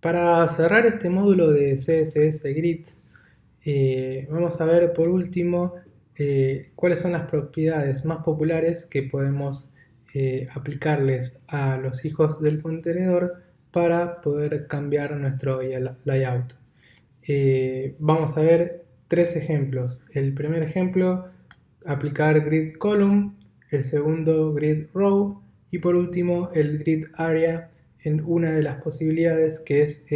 Para cerrar este módulo de CSS Grids, vamos a ver por último cuáles son las propiedades más populares que podemos aplicarles a los hijos del contenedor para poder cambiar nuestro layout. Vamos a ver tres ejemplos. El primer ejemplo, aplicar grid column, el segundo grid row y por último el grid area en una de las posibilidades que es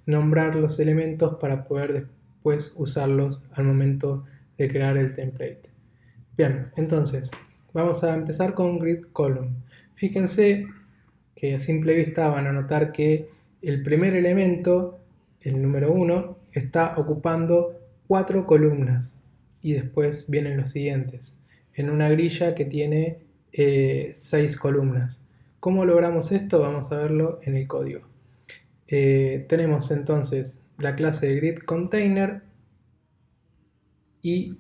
nombrar los elementos para poder después usarlos al momento de crear el template. Bien, entonces vamos a empezar con grid column. Fíjense que a simple vista van a notar que el primer elemento, el número 1, está ocupando 4 columnas y después vienen los siguientes, en una grilla que tiene 6 columnas. ¿Cómo logramos esto? Vamos a verlo en el código. Tenemos entonces la clase de grid container y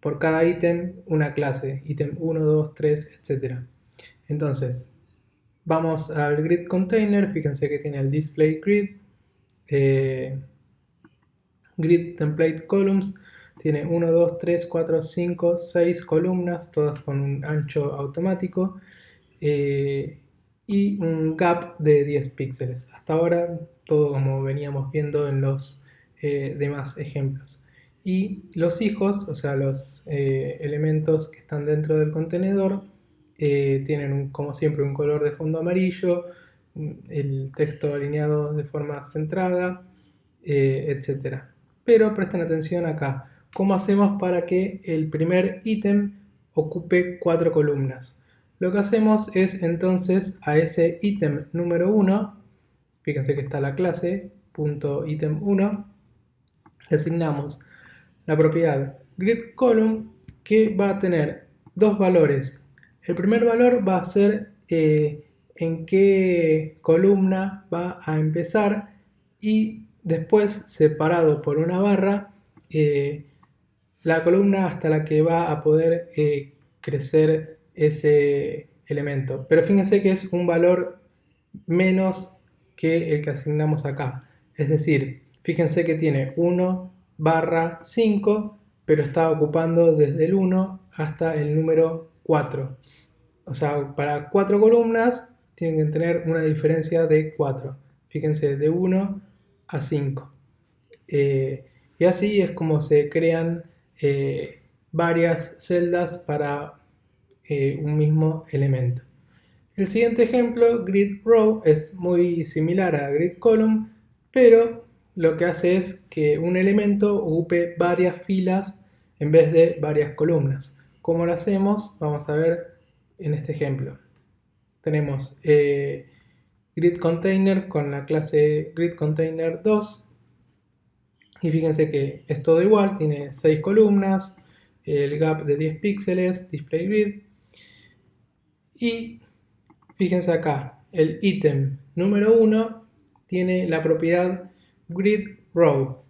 por cada ítem una clase, ítem 1, 2, 3, etc. Entonces, vamos al grid container, fíjense que tiene el display grid, grid template columns, tiene 1, 2, 3, 4, 5, 6 columnas, todas con un ancho automático y un gap de 10 píxeles. Hasta ahora todo como veníamos viendo en los demás ejemplos. Y los hijos, o sea, los elementos que están dentro del contenedor, tienen como siempre un color de fondo amarillo, el texto alineado de forma centrada, etc. Pero presten atención acá, ¿cómo hacemos para que el primer ítem ocupe 4 columnas? Lo que hacemos es entonces a ese ítem número 1, fíjense que está la clase, punto ítem 1, le asignamos la propiedad gridColumn que va a tener dos valores. El primer valor va a ser en qué columna va a empezar y después separado por una barra la columna hasta la que va a poder crecer ese elemento. Pero fíjense que es un valor menos que el que asignamos acá. Es decir, fíjense que tiene 1 barra 5, pero está ocupando desde el 1 hasta el número 4. O sea, para 4 columnas tienen que tener una diferencia de 4. Fíjense, de 1 a 5. Y así es como se crean varias celdas para un mismo elemento. El siguiente ejemplo, grid row, es muy similar a grid column, pero lo que hace es que un elemento ocupe varias filas en vez de varias columnas. ¿Cómo lo hacemos? Vamos a ver en este ejemplo. Tenemos grid container con la clase grid container 2 y fíjense que es todo igual, tiene 6 columnas, el gap de 10 píxeles, display grid y fíjense acá, el ítem número 1 tiene la propiedad gridRow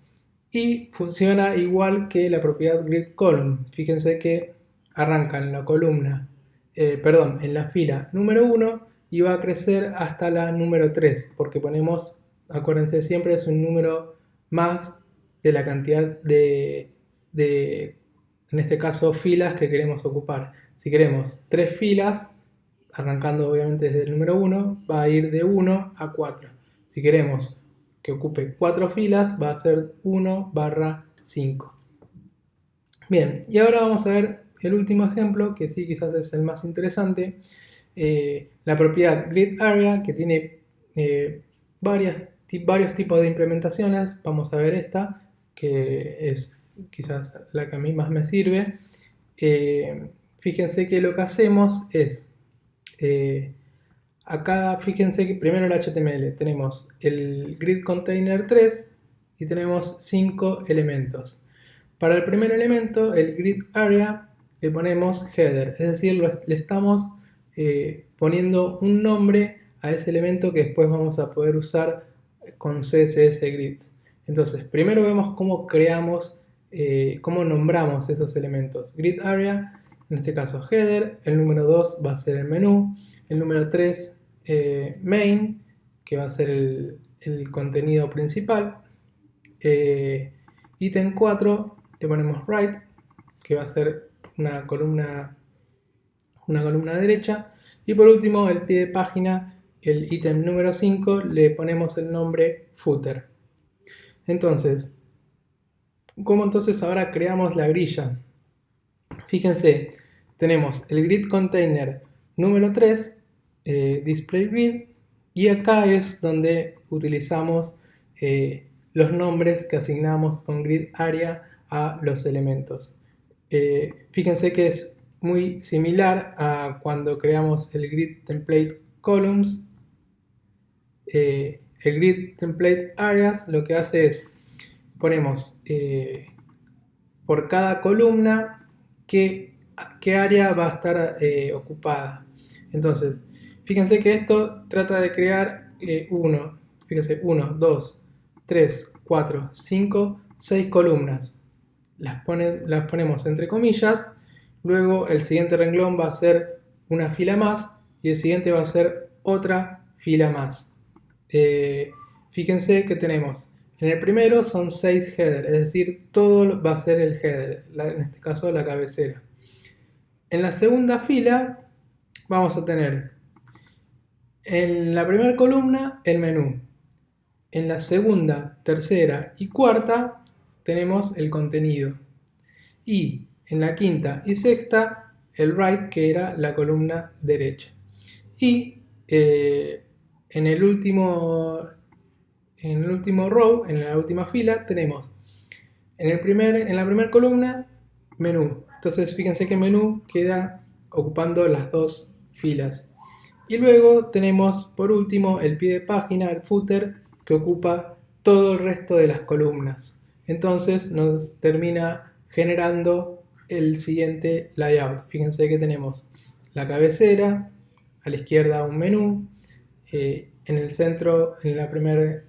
y funciona igual que la propiedad gridColumn. Fíjense que arranca en la columna, en la fila número 1 y va a crecer hasta la número 3, porque ponemos, acuérdense siempre, es un número más de la cantidad en este caso, filas que queremos ocupar. Si queremos 3 filas, arrancando obviamente desde el número 1, va a ir de 1 a 4. Si queremos que ocupe 4 filas, va a ser 1 barra 5. Bien, y ahora vamos a ver el último ejemplo, que sí quizás es el más interesante. La propiedad gridArea, que tiene varios tipos de implementaciones. Vamos a ver esta, que es quizás la que a mí más me sirve. Fíjense que lo que hacemos es acá fíjense que primero el HTML tenemos el grid container 3 y tenemos 5 elementos. Para el primer elemento, el grid area, le ponemos header, es decir, le estamos poniendo un nombre a ese elemento que después vamos a poder usar con CSS Grids. Entonces, primero vemos cómo creamos, cómo nombramos esos elementos. Grid area, en este caso header, el número 2 va a ser el menú, el número 3 main, que va a ser el contenido principal. Ítem 4 le ponemos right, que va a ser una columna derecha. Y por último, el pie de página, el ítem número 5, le ponemos el nombre footer. Entonces, ¿cómo entonces ahora creamos la grilla? Fíjense, tenemos el grid container número 3, display grid, y acá es donde utilizamos los nombres que asignamos con grid area a los elementos. Fíjense que es muy similar a cuando creamos el grid template columns. El grid template areas lo que hace es ponemos por cada columna qué área va a estar ocupada. Entonces, fíjense que esto trata de crear 1, 2, 3, 4, 5, 6 columnas. Las ponemos entre comillas. Luego el siguiente renglón va a ser una fila más y el siguiente va a ser otra fila más. Fíjense que tenemos en el primero son 6 headers, es decir, todo va a ser el header, en este caso la cabecera. En la segunda fila vamos a tener en la primera columna el menú. En la segunda, tercera y cuarta tenemos el contenido. Y en la quinta y sexta el right, que era la columna derecha. Y en el último row, en la última fila, tenemos en la primera columna menú. Entonces fíjense que menú queda ocupando las dos filas. Y luego tenemos por último el pie de página, el footer, que ocupa todo el resto de las columnas. Entonces nos termina generando el siguiente layout. Fíjense que tenemos la cabecera, a la izquierda un menú, en el centro, en la primera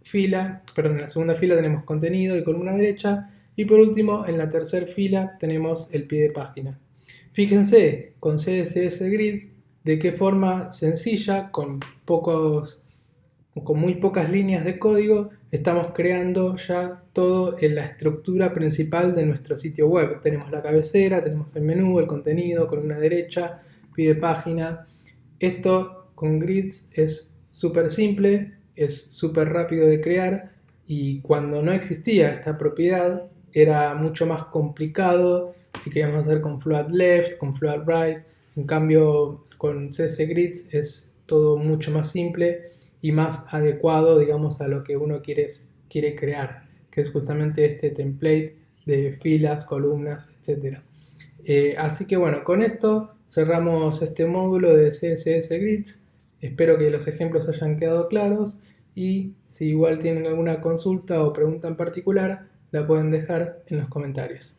fila, perdón, en la segunda fila tenemos contenido y columna derecha, y por último en la tercera fila tenemos el pie de página. Fíjense con CSS Grid de qué forma sencilla, con muy pocas líneas de código, estamos creando ya todo en la estructura principal de nuestro sitio web. Tenemos la cabecera, tenemos el menú, el contenido, columna derecha, pie de página. Esto con grids es súper simple, es súper rápido de crear, y cuando no existía esta propiedad era mucho más complicado si queríamos hacer con float left, con float right. En cambio con CSS Grids es todo mucho más simple y más adecuado, digamos, a lo que uno quiere crear, que es justamente este template de filas, columnas, etc. Así que bueno, con esto cerramos este módulo de CSS Grids. Espero que los ejemplos hayan quedado claros, y si igual tienen alguna consulta o pregunta en particular, la pueden dejar en los comentarios.